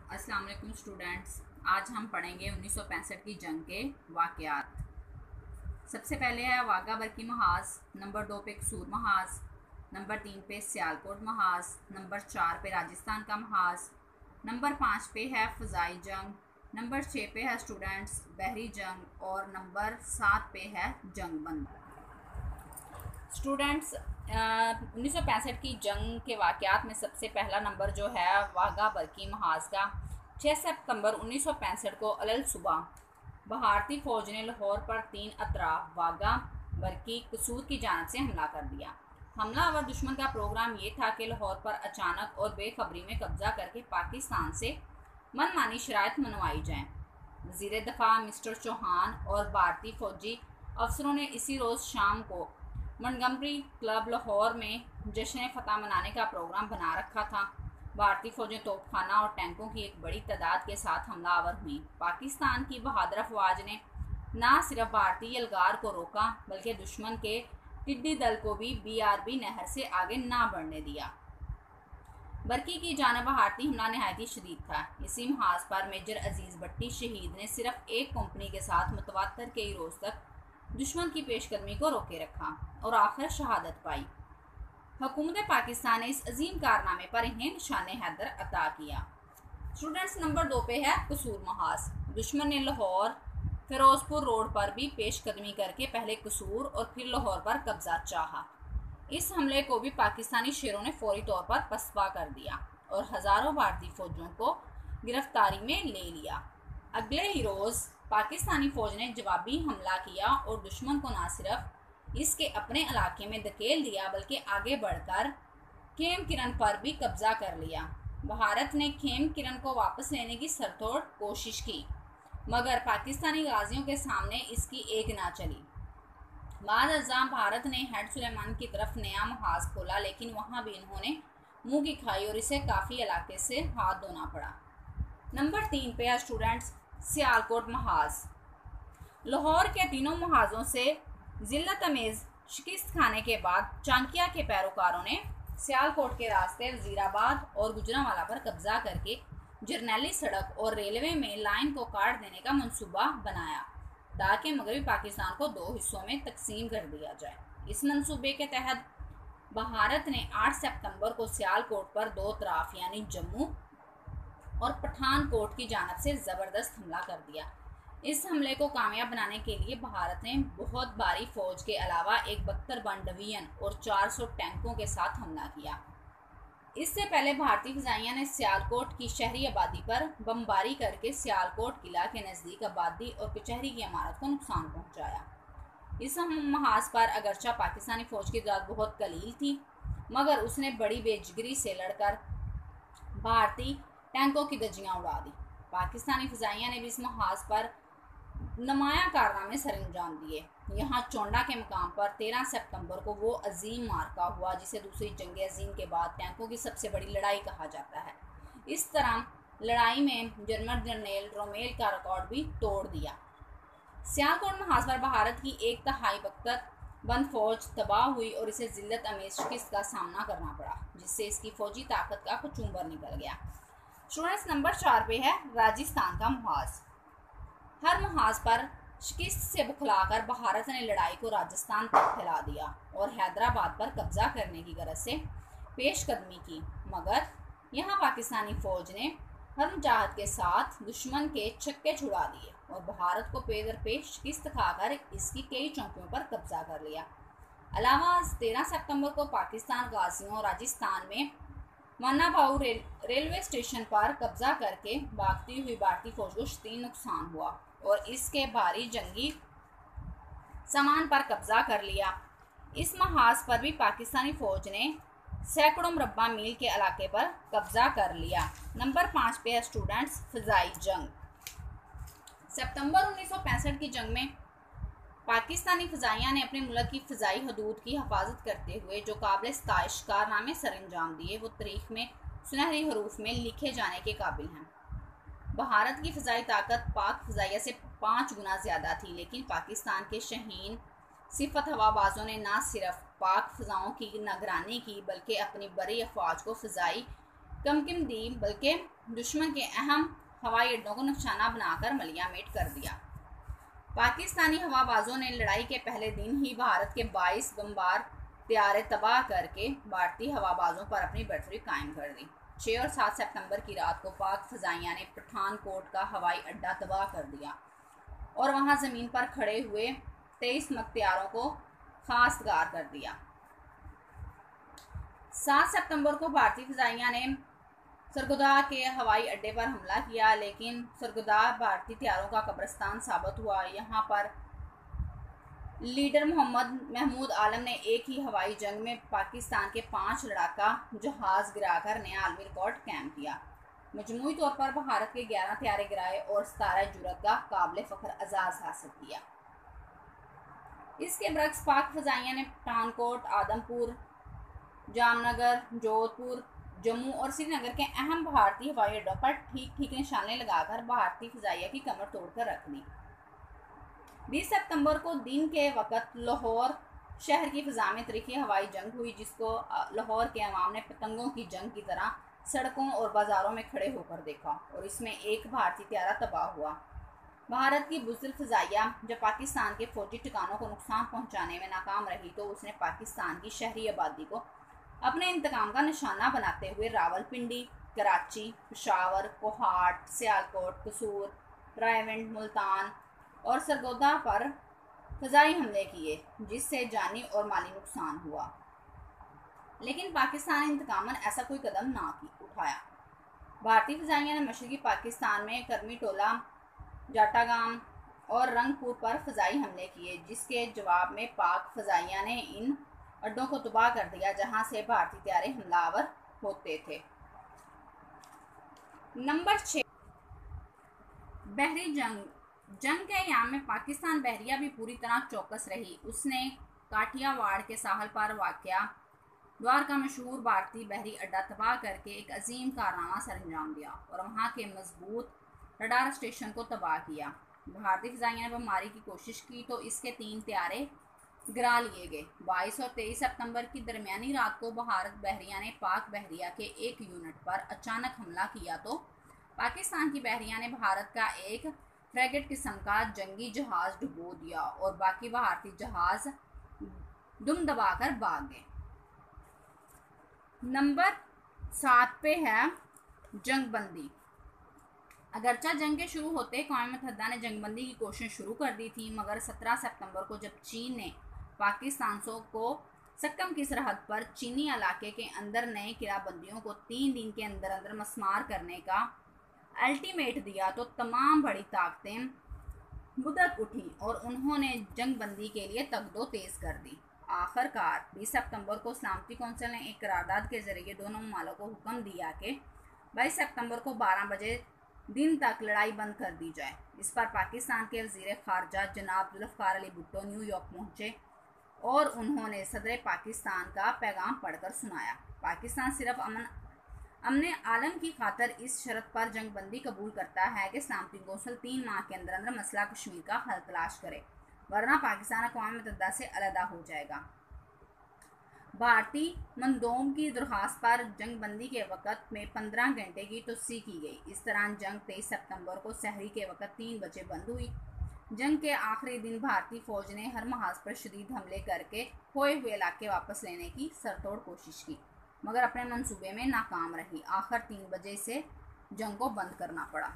अस्सलाम वालेकुम स्टूडेंट्स। आज हम पढ़ेंगे 1965 की जंग के वाक़यात। सबसे पहले है वाघा बरकी महाज, नंबर 2 पे कसूर महाज, नंबर 3 पे सियालकोट महाज, नंबर 4 पे राजस्थान का महाज, नंबर 5 पे है फ़ज़ाई जंग, नंबर 6 पे है स्टूडेंट्स बहरी जंग और नंबर 7 पे है जंग बंद। स्टूडेंट्स 1965 की जंग के वाक़यात में सबसे पहला नंबर जो है वाघा बरकी महाज का। 6 सितंबर 1965 को अलल सुबह भारतीय फ़ौज ने लाहौर पर 3 अतराफ वाघा बरकी कसूर की जानिब से हमला कर दिया। हमलावर दुश्मन का प्रोग्राम ये था कि लाहौर पर अचानक और बेखबरी में कब्जा करके पाकिस्तान से मनमानी शराइत मनवाई जाएं। वज़ीर दफ़ा मिस्टर चौहान और भारतीय फ़ौजी अफसरों ने इसी रोज़ शाम को मंटगमरी क्लब लाहौर में जश्न फतह मनाने का प्रोग्राम बना रखा था। भारतीय फ़ौजें तोपखाना और टैंकों की एक बड़ी तादाद के साथ हमलावर हुई। पाकिस्तान की बहादुर अफवाज ने न सिर्फ भारतीय यलगार को रोका बल्कि दुश्मन के टिड्डी दल को भी BRB नहर से आगे ना बढ़ने दिया। बरकी की जानिब भारतीय हमला नहायत शदीद था। इसी महाज पर मेजर अजीज़ भट्टी शहीद ने सिर्फ एक कंपनी के साथ मुतवातर कई रोज़ तक दुश्मन की पेशकदमी को रोके रखा और आखिर शहादत पाई। हुकूमत पाकिस्तान ने इस अजीम कारनामे पर इन्हें निशान हैदर अता किया। स्टूडेंट्स नंबर 2 पे है कसूर महाज। दुश्मन ने लाहौर फिरोजपुर रोड पर भी पेशकदमी करके पहले कसूर और फिर लाहौर पर कब्जा चाहा। इस हमले को भी पाकिस्तानी शेरों ने फौरी तौर पर पसपा कर दिया और हज़ारों भारतीय फौजियों को गिरफ्तारी में ले लिया। अगले ही रोज़ पाकिस्तानी फ़ौज ने जवाबी हमला किया और दुश्मन को न सिर्फ इसके अपने इलाके में धकेल दिया बल्कि आगे बढ़कर खेम किरण पर भी कब्जा कर लिया। भारत ने खेम किरण को वापस लेने की सरतोड़ कोशिश की मगर पाकिस्तानी गाजियों के सामने इसकी एक ना चली। बाद अज़ां भारत ने हेड सुलेमान की तरफ नया महाज खोला लेकिन वहाँ भी इन्होंने मुंह की खाई और इसे काफ़ी इलाके से हाथ धोना पड़ा। नंबर 3 पे है स्टूडेंट्स सियालकोट महाज। लाहौर के तीनों महाजों से जिल्लत अमेज़ शिकस्त खाने के बाद चांकिया के पैरोकारों ने सियालकोट के रास्ते वज़ीराबाद और गुजरांवाला पर कब्जा करके जरनैली सड़क और रेलवे में लाइन को काट देने का मंसूबा बनाया ताकि मगरबी पाकिस्तान को 2 हिस्सों में तकसीम कर दिया जाए। इस मंसूबे के तहत भारत ने 8 सितंबर को सियालकोट पर 2 तरफ यानी जम्मू और पठानकोट की जानिब से ज़बरदस्त हमला कर दिया। इस हमले को कामयाब बनाने के लिए भारत ने बहुत भारी फौज के अलावा एक 72 बम डिवीजन और 400 टैंकों के साथ हमला किया। इससे पहले भारतीय फ़िज़ाइया ने सियालकोट की शहरी आबादी पर बमबारी करके सियालकोट किला के नज़दीक आबादी और कचहरी की इमारत को नुकसान पहुंचाया। इस महाज पर अगरचा पाकिस्तानी फ़ौज की तादाद बहुत कलील थी मगर उसने बड़ी बेजिगरी से लड़कर भारतीय टैंकों की धज्जियां उड़ा दी। पाकिस्तानी फ़िज़ाइया ने भी इस महाज पर नुमाया कारनामे सर अंजाम दिए। यहाँ चोंडा के मकाम पर 13 सितंबर को वो अजीम मार्का हुआ जिसे दूसरी जंग अजीम के बाद टैंकों की सबसे बड़ी लड़ाई कहा जाता है। इस तरह लड़ाई में जर्मन जनरल रोमेल का रिकॉर्ड भी तोड़ दिया। सियालकोट महाज पर भारत की 1/3 बख्तर बंद फौज तबाह हुई और इसे जिल्लत अमेज़ शिकस्त का सामना करना पड़ा जिससे इसकी फौजी ताकत का कचूम्बर निकल गया। स्टूडेंट्स नंबर 4 पे है राजस्थान का महाज। हर महाज पर शिकस्त से बुखलाकर भारत ने लड़ाई को राजस्थान तक फैला दिया और हैदराबाद पर कब्जा करने की गरज से पेशकदमी की मगर यहाँ पाकिस्तानी फ़ौज ने हमजाहत के साथ दुश्मन के छक्के छुड़ा दिए और भारत को पेदर पे शिकस्त खाकर इसकी कई चौकियों पर कब्जा कर लिया। अलावा 13 सितंबर को पाकिस्तान गाजियों राजस्थान में मन्नाभाऊ रेलवे स्टेशन पर कब्जा करके भागती हुई भारतीय फौज को शदीद नुकसान हुआ और इसके भारी जंगी सामान पर कब्जा कर लिया। इस महाज पर भी पाकिस्तानी फौज ने सैकड़ों मुरब्बा मील के इलाके पर कब्जा कर लिया। नंबर 5 पे है स्टूडेंट्स फ़ज़ाई जंग। सितंबर 1965 की जंग में पाकिस्तानी फ़िज़ाइया ने अपने मुल्क की फ़ज़ाई हदूद की हिफाजत करते हुए जो काबिल सताइश कारनामे सर अंजाम दिए वो तारीख़ में सुनहरी हरूफ में लिखे जाने के काबिल हैं। भारत की फ़ज़ाई ताकत पाक फ़िज़ाइया से 5 गुना ज़्यादा थी लेकिन पाकिस्तान के शहीन सिफत हवाबाजों ने न सिर्फ पाक फ़ज़ाओं की निगरानी की बल्कि अपनी बड़ी अफवाज को फ़ज़ाई कमकिम दी, बल्कि दुश्मन के अहम हवाई अड्डों को निशाना बनाकर मलियामेट कर दिया। पाकिस्तानी हवाबाजों ने लड़ाई के पहले दिन ही भारत के 22 बमबार तैयारे तबाह करके भारतीय हवाबाजों पर अपनी बढ़तरी कायम कर दी। 6 और 7 सितंबर की रात को पाक फ़ज़ाइया ने पठानकोट का हवाई अड्डा तबाह कर दिया और वहां ज़मीन पर खड़े हुए 23 मक्तियारों को खास्तगार कर दिया। 7 सितंबर को भारतीय फ़ज़ाइया ने सरगोदा के हवाई अड्डे पर हमला किया, लेकिन सरगोदा भारतीय तैयारों का कब्रिस्तान साबित हुआ। यहाँ पर लीडर मोहम्मद महमूद आलम ने एक ही हवाई जंग में पाकिस्तान के 5 लड़ाका जहाज़ गिराकर नया आलमी रिकॉर्ड कायम किया। मजमूई तौर पर भारत के 11 तैयारे गिराए और 17 जुरत का काबिल फ़ख्र एजाज़ हासिल किया। इसके बरक्स पाक फ़ज़ाइया ने पठानकोट, आदमपुर, जामनगर, जोधपुर, जम्मू और श्रीनगर के अहम भारतीय हवाई अड्डों पर ठीक निशाने लगाकर भारतीय फ़ज़ाइया की कमर तोड़कर रख दी। 20 सितंबर को दिन के वक़्त लाहौर शहर की फ़ज़ा में तरीक़ी हवाई जंग हुई, जिसको लाहौर के अवाम ने पतंगों की जंग की तरह सड़कों और बाज़ारों में खड़े होकर देखा और इसमें एक भारतीय तैयारा तबाह हुआ। भारत की बुज़दिल फ़ज़ाइया जब पाकिस्तान के फ़ौजी ठिकानों को नुकसान पहुँचाने में नाकाम रही तो उसने पाकिस्तान की शहरी आबादी को अपने इंतकाम का निशाना बनाते हुए रावलपिंडी, कराची, पेशावर, कोहाट, सियालकोट, कसूर, रायवंड, मुल्तान और सरगोदा पर फ़ज़ाई हमले किए, जिससे जानी और माली नुकसान हुआ। लेकिन पाकिस्तान ने इंतकामन ऐसा कोई कदम ना उठाया। भारतीय फ़ज़ाइया ने मशरक़ी पाकिस्तान में करमी टोला, जाटागाम और रंगपुर पर फ़ज़ाई हमले किए, जिसके जवाब में पाक फ़ज़ाइया ने इन अड्डों को तबाह कर दिया जहां से भारतीय तैयारे हमलावर होते थे। नंबर 6, बहरी जंग के अयाम में पाकिस्तान बहरिया भी पूरी तरह चौकस रही। उसने काठियावाड़ के साहल पर वाक़या द्वार का मशहूर भारतीय बहरी अड्डा तबाह करके एक अजीम कारनामा सरअंजाम दिया और वहाँ के मजबूत रडार स्टेशन को तबाह किया। भारतीय फ़ज़ाइया ने बमबारी की कोशिश की तो इसके 3 तैयारे गिरा लिए गए। 22 और 23 सितंबर की दरमियानी रात को भारत बहरिया ने पाक बहरिया के एक यूनिट पर अचानक हमला किया तो पाकिस्तान की बहरिया ने भारत का एक फ्रैगेट किस्म का जंगी जहाज़ डुबो दिया और बाकी भारतीय जहाज़ दुम दबाकर भाग गए। नंबर 7 पे है जंगबंदी। अगरचा जंग के शुरू होते क़ौम मुत्तहिदा ने जंगबंदी की कोशिश शुरू कर दी थी, मगर 17 सितंबर को जब चीन ने पाकिस्तान को सक्कम की सरहद पर चीनी इलाके के अंदर नए किराबंदियों को 3 दिन के अंदर अंदर मस्मार करने का अल्टीमेट दिया तो तमाम बड़ी ताकतें बुदक उठी और उन्होंने जंगबंदी के लिए तगदो तेज़ कर दी। आखिरकार 20 सितंबर को सलामती कौंसिल ने एक करारदाद के ज़रिए दोनों ममालिक को हुक्म दिया कि 22 सितंबर को 12 बजे दिन तक लड़ाई बंद कर दी जाए। इस पर पाकिस्तान के वज़ीर ख़ारजा जनाब जुल्फ़िकार अली भुट्टो न्यूयॉर्क पहुँचे और उन्होंने सदर पाकिस्तान का पैगाम पढ़कर सुनाया। पाकिस्तान सिर्फ अमन आलम की खातर इस शर्त पर जंगबंदी कबूल करता है कि सलामती कौंसिल 3 माह के अंदर अंदर मसला कश्मीर का हल तलाश करे, वरना पाकिस्तान अक़वाम मुत्तहिदा से अलहदा हो जाएगा। भारतीय मंदोम की दरख्वास्त पर जंगबंदी के वक़्त में 15 घंटे की तोसी की गई। इस तरह जंग 23 सितंबर को सहरी के वक़्त 3 बजे बंद हुई। जंग के आखिरी दिन भारतीय फ़ौज ने हर महाज पर शदीद हमले करके खोए हुए इलाके वापस लेने की सरतोड़ कोशिश की, मगर अपने मंसूबे में नाकाम रही। आखिर 3 बजे से जंग को बंद करना पड़ा।